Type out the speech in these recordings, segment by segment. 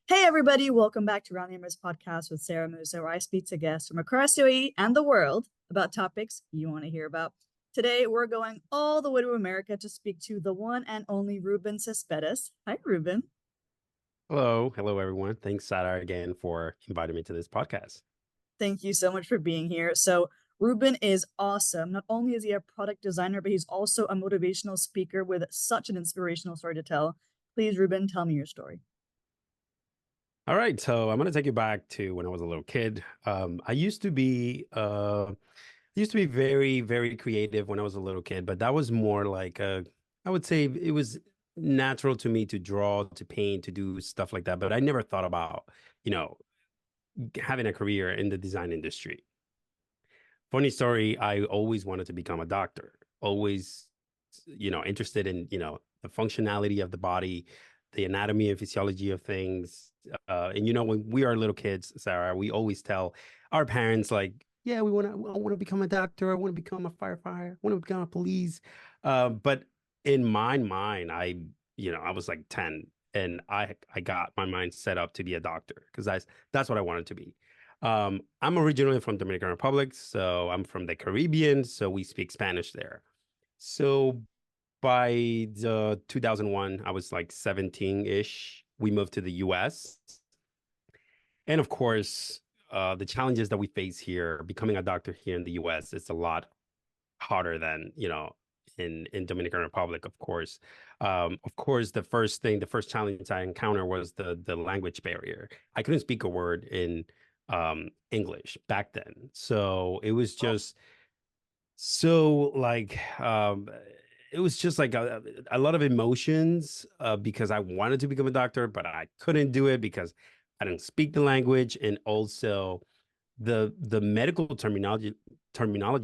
Hey everybody, welcome back to Around the Emirates podcast with Sara Mousa, where I speak to guests from across UAE and the world about topics you want to hear about. Today we're going all the way to America to speak to the one and only Ruben Cespedes. Hi, Ruben. Hello everyone. Thanks, Sara, again for inviting me to this podcast. Thank you so much for being here. So, Ruben is awesome. Not only is he a product designer, but he's also a motivational speaker with such an inspirational story to tell. Please, Ruben, tell me your story. All right, so I'm gonna take you back to when I was a little kid. I used to be very, very creative when I was a little kid, but that was more like I would say it was natural to me to draw, to paint, to do stuff like that. But I never thought about, you know, having a career in the design industry. Funny story, I always wanted to become a doctor. Always, interested in, the functionality of the body, the anatomy and physiology of things. And when we are little kids, Sarah, we always tell our parents like, yeah, I want to become a doctor. I want to become a firefighter. I want to become a police. But in my mind, I was like 10 and I got my mind set up to be a doctor because that's what I wanted to be. I'm originally from Dominican Republic, so I'm from the Caribbean, so we speak Spanish there. So by the 2001, I was like 17-ish. We moved to the US. And of course, the challenges that we face here, becoming a doctor here in the US, is a lot harder than, in Dominican Republic, of course. The first challenge I encountered was the language barrier. I couldn't speak a word in English back then. So it was just so like it was just like a lot of emotions because I wanted to become a doctor, but I couldn't do it because I didn't speak the language, and also the medical terminology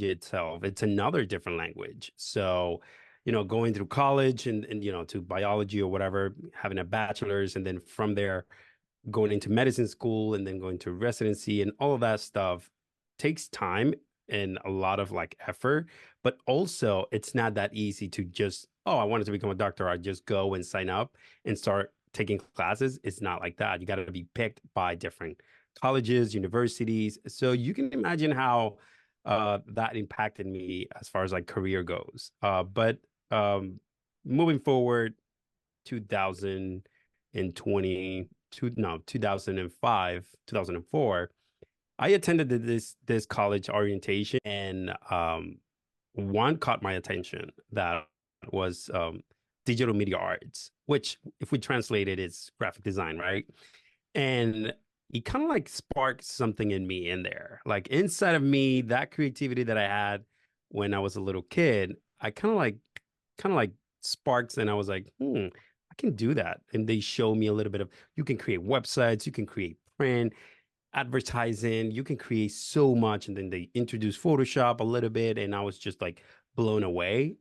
itself, it's another different language. So, going through college and to biology or whatever, having a bachelor's, and then from there going into medicine school and then going to residency and all of that stuff takes time and a lot of like effort, but also it's not that easy to just, oh, I wanted to become a doctor, I just go and sign up and start taking classes. It's not like that. You got to be picked by different colleges, universities. So you can imagine how that impacted me as far as like career goes. But moving forward, 2020 no 2005, 2004, I attended this college orientation, and one caught my attention that was digital media arts, which if we translate it, it's graphic design, right? And it kind of like sparked something in me in there, like inside of me, that creativity that I had when I was a little kid. I kind of like sparks, and I was like, I can do that. And they show me a little bit of, you can create websites, you can create print, advertising, you can create so much. And then they introduced Photoshop a little bit, and I was just like blown away.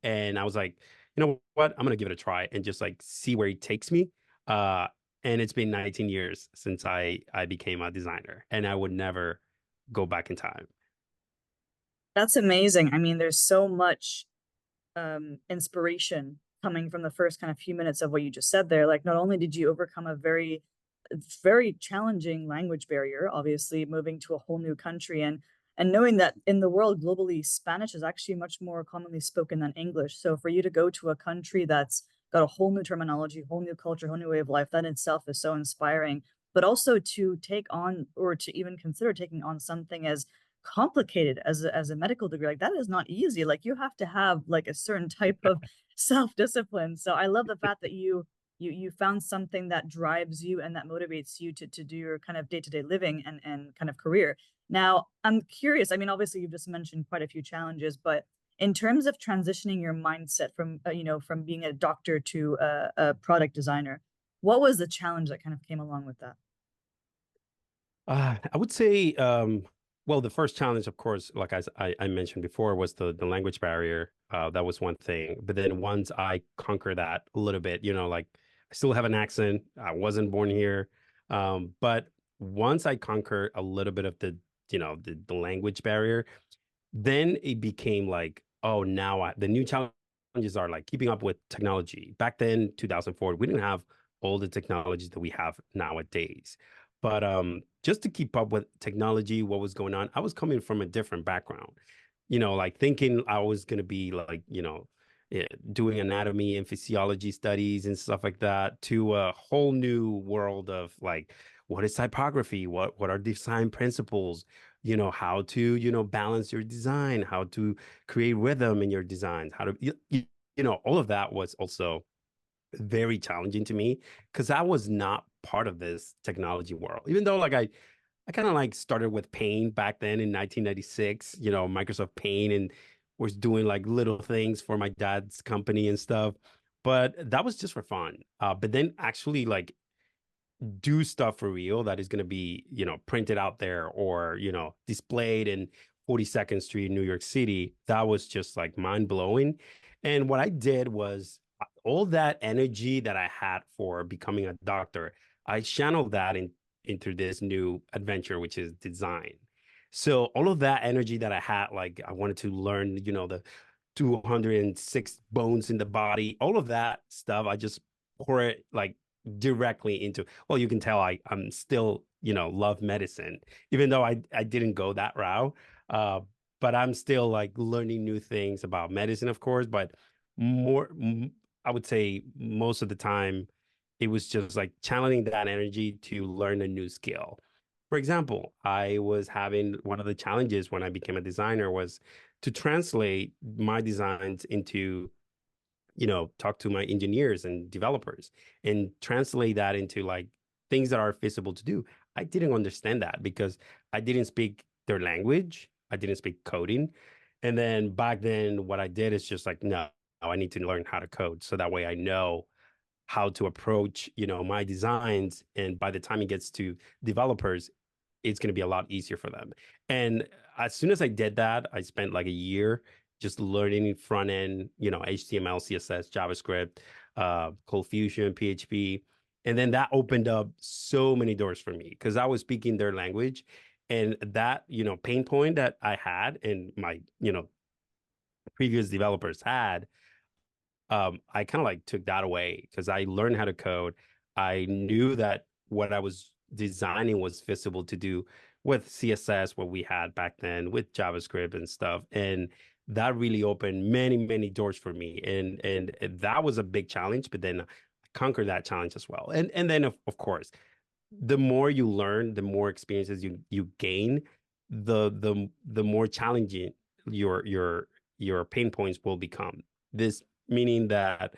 And I was like, you know what? I'm gonna give it a try and just like see where it takes me. Uh, and it's been 19 years since I became a designer, and I would never go back in time. That's amazing. I mean, there's so much inspiration coming from the first kind of few minutes of what you just said there. Like, not only did you overcome a very challenging language barrier, obviously moving to a whole new country and knowing that in the world globally, Spanish is actually much more commonly spoken than English. So for you to go to a country that's got a whole new terminology, whole new culture, whole new way of life, that in itself is so inspiring. But also to take on or to even consider taking on something as complicated as a medical degree, like that is not easy. Like you have to have like a certain type of self-discipline. So I love the fact that you found something that drives you and that motivates you to do your kind of day-to-day living and kind of career. Now, I'm curious. I mean, obviously you've just mentioned quite a few challenges, but in terms of transitioning your mindset from from being a doctor to a product designer, what was the challenge that kind of came along with that? I would say, well, the first challenge, of course, like I mentioned before, was the language barrier. That was one thing. But then once I conquer that a little bit, like I still have an accent. I wasn't born here. But once I conquer a little bit of the language barrier, then it became like, oh, now the new challenges are like keeping up with technology. Back then, 2004, we didn't have all the technologies that we have nowadays. But just to keep up with technology, what was going on, I was coming from a different background, like thinking I was going to be like, doing anatomy and physiology studies and stuff like that, to a whole new world of like, what is typography? What are design principles? How to, balance your design, how to create rhythm in your designs, how to, all of that was also very challenging to me because I was not part of this technology world. Even though like I kind of like started with Paint back then in 1996, Microsoft Paint, and was doing like little things for my dad's company and stuff. But that was just for fun. But then actually like do stuff for real that is going to be, printed out there or, displayed in 42nd Street, New York City, that was just like mind blowing. And what I did was all that energy that I had for becoming a doctor, I channeled that into this new adventure, which is design. So all of that energy that I had, like I wanted to learn, the 206 bones in the body, all of that stuff, I just pour it like directly into, well, you can tell I'm still, love medicine, even though I didn't go that route. Uh, but I'm still like learning new things about medicine, of course, but I would say most of the time it was just like channeling that energy to learn a new skill. For example, I was having one of the challenges when I became a designer was to translate my designs into, talk to my engineers and developers and translate that into like things that are feasible to do. I didn't understand that because I didn't speak their language. I didn't speak coding. And then back then, what I did is just like, no, I need to learn how to code. So that way I know how to approach, my designs. And by the time it gets to developers, it's going to be a lot easier for them. And as soon as I did that, I spent like a year just learning front end, HTML, CSS, JavaScript, Cold Fusion, PHP. And then that opened up so many doors for me because I was speaking their language. And that, pain point that I had and my, previous developers had, I kind of like took that away because I learned how to code. I knew that what I was designing was feasible to do with CSS, what we had back then, with JavaScript and stuff. And that really opened many, many doors for me. And that was a big challenge, but then I conquered that challenge as well. And then of course, the more you learn, the more experiences you gain, the more challenging your pain points will become. This meaning that,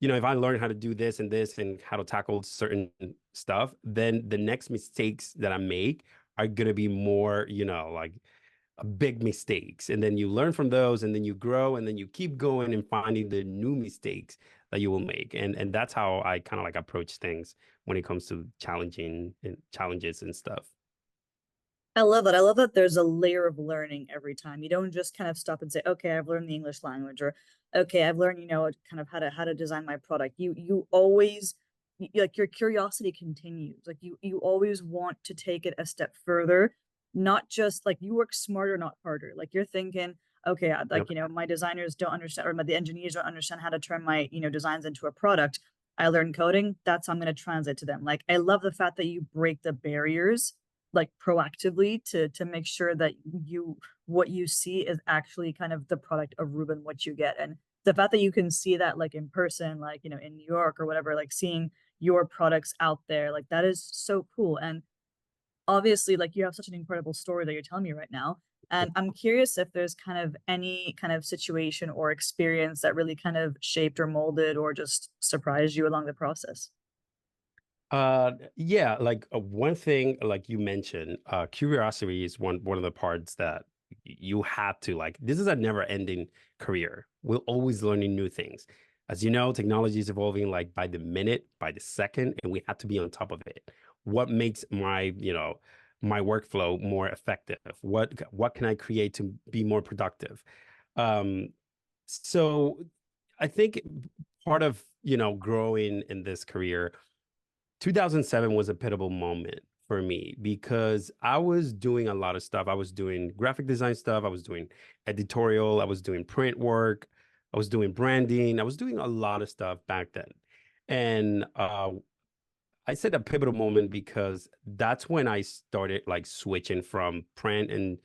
if I learn how to do this and this and how to tackle certain stuff, then the next mistakes that I make are gonna be more, like big mistakes. And then you learn from those and then you grow and then you keep going and finding the new mistakes that you will make. And that's how I kind of like approach things when it comes to challenging and challenges and stuff. I love that. I love that there's a layer of learning every time. You don't just kind of stop and say, "Okay, I've learned the English language," or "Okay, I've learned, kind of how to design my product." You always like your curiosity continues. Like you always want to take it a step further, not just like you work smarter, not harder. Like you're thinking, "Okay, like, Yep. my designers don't understand, or the engineers don't understand how to turn my, designs into a product. I learned coding. That's how I'm going to translate to them." Like I love the fact that you break the barriers like proactively to make sure that what you see is actually kind of the product of Ruben, what you get. And the fact that you can see that like in person, like, in New York or whatever, like seeing your products out there, like that is so cool. And obviously, like you have such an incredible story that you're telling me right now. And I'm curious if there's kind of any kind of situation or experience that really kind of shaped or molded or just surprised you along the process. Yeah, like one thing, like you mentioned, curiosity is one of the parts that you have to like. This is a never-ending career. We're always learning new things. As you know, technology is evolving like by the minute, by the second, and we have to be on top of it. What makes my workflow more effective? What can I create to be more productive? Um, so I think part of, growing in this career, 2007 was a pivotal moment for me because I was doing a lot of stuff. I was doing graphic design stuff. I was doing editorial. I was doing print work. I was doing branding. I was doing a lot of stuff back then. And I said a pivotal moment because that's when I started like switching from print and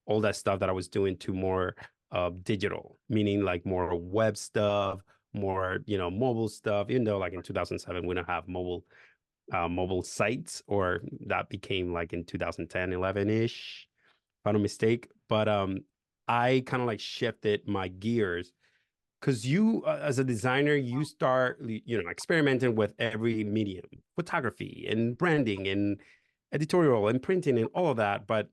all that stuff that I was doing to more digital, meaning like more web stuff, more, mobile stuff, even though like in 2007, we don't have mobile sites, or that became like in 2010, 11-ish, if I'm not mistake. But I kind of like shifted my gears because you as a designer you start experimenting with every medium, photography and branding and editorial and printing and all of that. But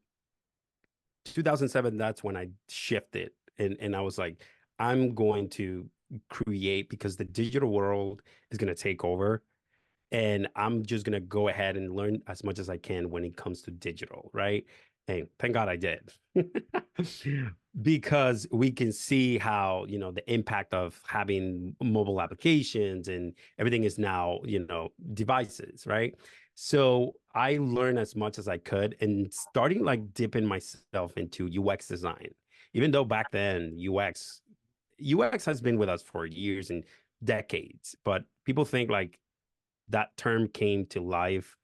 2007, that's when I shifted, and I was like, I'm going to create because the digital world is going to take over, and I'm just gonna go ahead and learn as much as I can when it comes to digital, right? And thank God I did. Because we can see how, the impact of having mobile applications and everything is now, devices, right? So I learned as much as I could and starting like dipping myself into UX design. Even though back then UX has been with us for years and decades, but people think like that term came to life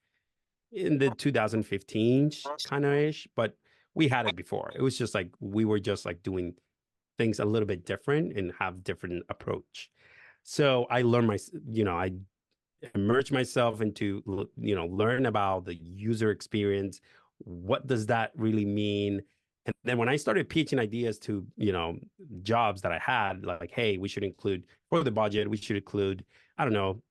in the 2015 kind of ish, but we had it before. It was just like we were just like doing things a little bit different and have different approach. So I learned I immerse myself into learn about the user experience. What does that really mean? And then when I started pitching ideas to jobs that I had, like, hey, we should include for the budget, we should include, I don't know,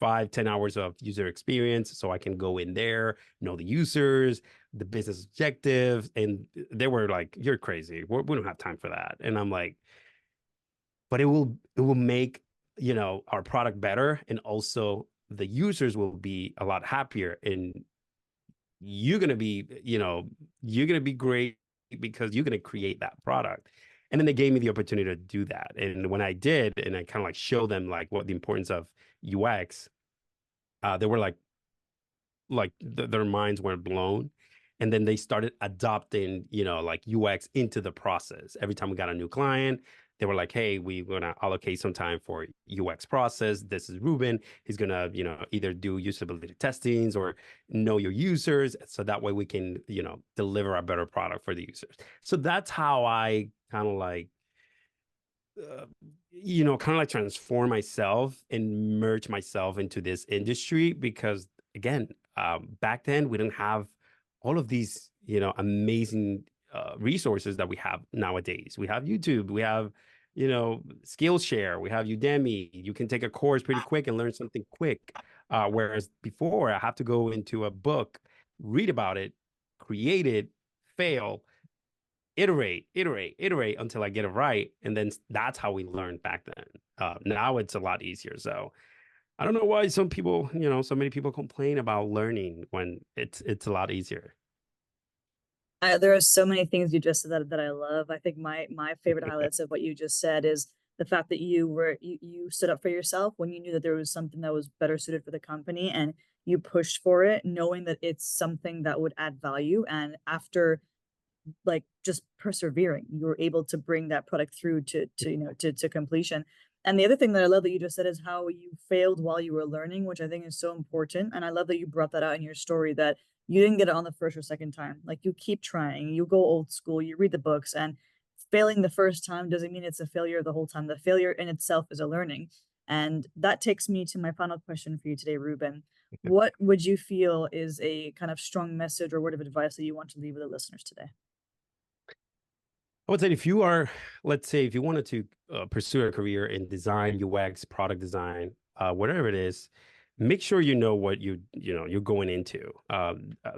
5, 10 hours of user experience so I can go in there, know the users, the business objectives. And they were like, you're crazy. We don't have time for that. And I'm like, but it will make, our product better. And also the users will be a lot happier. And you're going to be, you're going to be great because you're going to create that product. And then they gave me the opportunity to do that. And when I did, and I kind of like show them like what the importance of UX, they were like their minds were blown, and then they started adopting like UX into the process. Every time we got a new client, they were like, hey, we're going to allocate some time for UX process. This is Ruben. He's going to either do usability testings or know your users, so that way we can deliver a better product for the users. So that's how I kind of like uh, kind of like transform myself and merge myself into this industry because again, back then we didn't have all of these, amazing resources that we have nowadays. We have YouTube, we have, Skillshare, we have Udemy. You can take a course pretty quick and learn something quick. Whereas before, I have to go into a book, read about it, create it, fail, iterate until I get it right. And then that's how we learned back then. Now it's a lot easier. So I don't know why some people, so many people complain about learning when it's a lot easier. There are so many things you just said that I love. I think my favorite highlights of what you just said is the fact that you stood up for yourself when you knew that there was something that was better suited for the company, and you pushed for it, knowing that it's something that would add value. And after like just persevering, you were able to bring that product through to completion. And the other thing that I love that you just said is how you failed while you were learning, which I think is so important. And I love that you brought that out in your story, that you didn't get it on the first or second time. Like, you keep trying, you go old school, you read the books, and failing the first time doesn't mean it's a failure the whole time. The failure in itself is a learning. And that takes me to my final question for you today, Ruben. What would you feel is a kind of strong message or word of advice that you want to leave with the listeners today? I would say if you are, let's say, if you wanted to pursue a career in design, UX, product design, whatever it is, make sure you know what you're going into.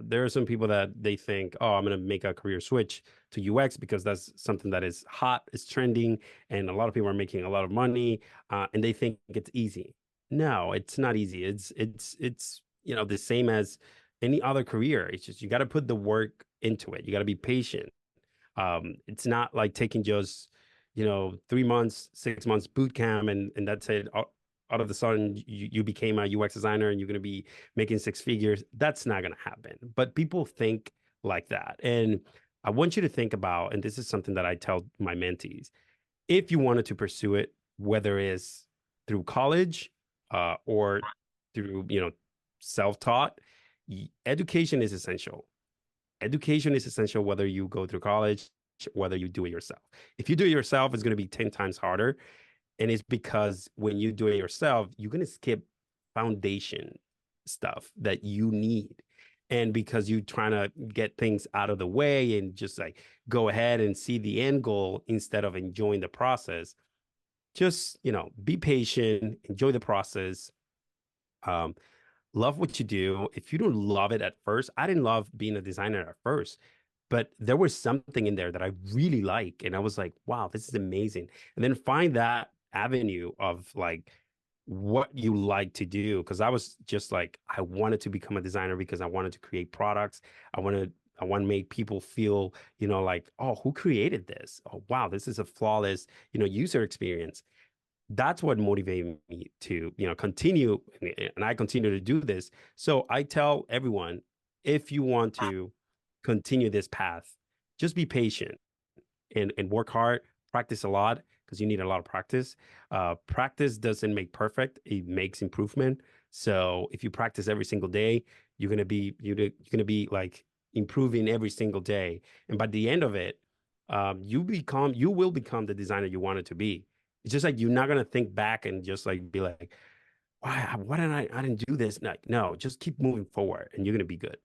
There are some people that they think, oh, I'm going to make a career switch to UX because that's something that is hot, is trending, and a lot of people are making a lot of money, and they think it's easy. No, it's not easy. It's the same as any other career. It's just you got to put the work into it. You got to be patient. It's not like taking just, 3 months, 6 months boot camp and that's it. Out of the sudden, you became a UX designer and you're going to be making six figures. That's not going to happen. But people think like that. And I want you to think about, and this is something that I tell my mentees, if you wanted to pursue it, whether it's through college or through, self-taught, education is essential. Education is essential whether you go through college, whether you do it yourself. If you do it yourself, it's going to be 10 times harder. And it's because when you do it yourself, you're going to skip foundation stuff that you need. And because you're trying to get things out of the way and just like go ahead and see the end goal instead of enjoying the process, just, be patient, enjoy the process. Um, love what you do. If you don't love it at first, I didn't love being a designer at first, but there was something in there that I really like. And I was like, wow, this is amazing. And then find that avenue of like what you like to do. Cause I was just like, I wanted to become a designer because I wanted to create products. I want to make people feel, like, oh, who created this? Oh, wow, this is a flawless, user experience. That's what motivated me to continue, and I continue to do this. So I tell everyone, if you want to continue this path, just be patient and work hard, practice a lot because you need a lot of practice. Practice doesn't make perfect, it makes improvement. So if you practice every single day, you're gonna be like improving every single day, and by the end of it, you will become the designer you wanted to be. It's just like you're not gonna think back and just like be like, why didn't I didn't do this? No, just keep moving forward and you're gonna be good.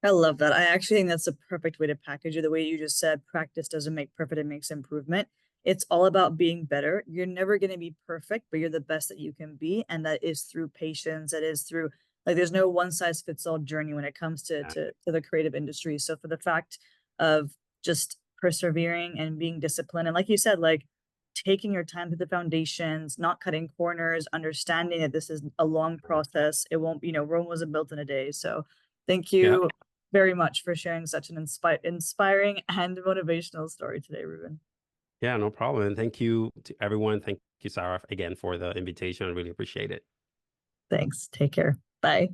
I love that. I actually think that's a perfect way to package it. The way you just said, practice doesn't make perfect, it makes improvement. It's all about being better. You're never going to be perfect, but you're the best that you can be. And that is through patience. That is through, like, there's no one size fits all journey when it comes Yeah. to the creative industry. So for the fact of just persevering and being disciplined, and like you said, like taking your time to the foundations, not cutting corners, understanding that this is a long process. It won't, Rome wasn't built in a day. So thank Yeah. you very much for sharing such an inspiring and motivational story today, Ruben. Yeah, no problem. And thank you to everyone. Thank you, Sarah, again for the invitation. I really appreciate it. Thanks. Take care. Bye.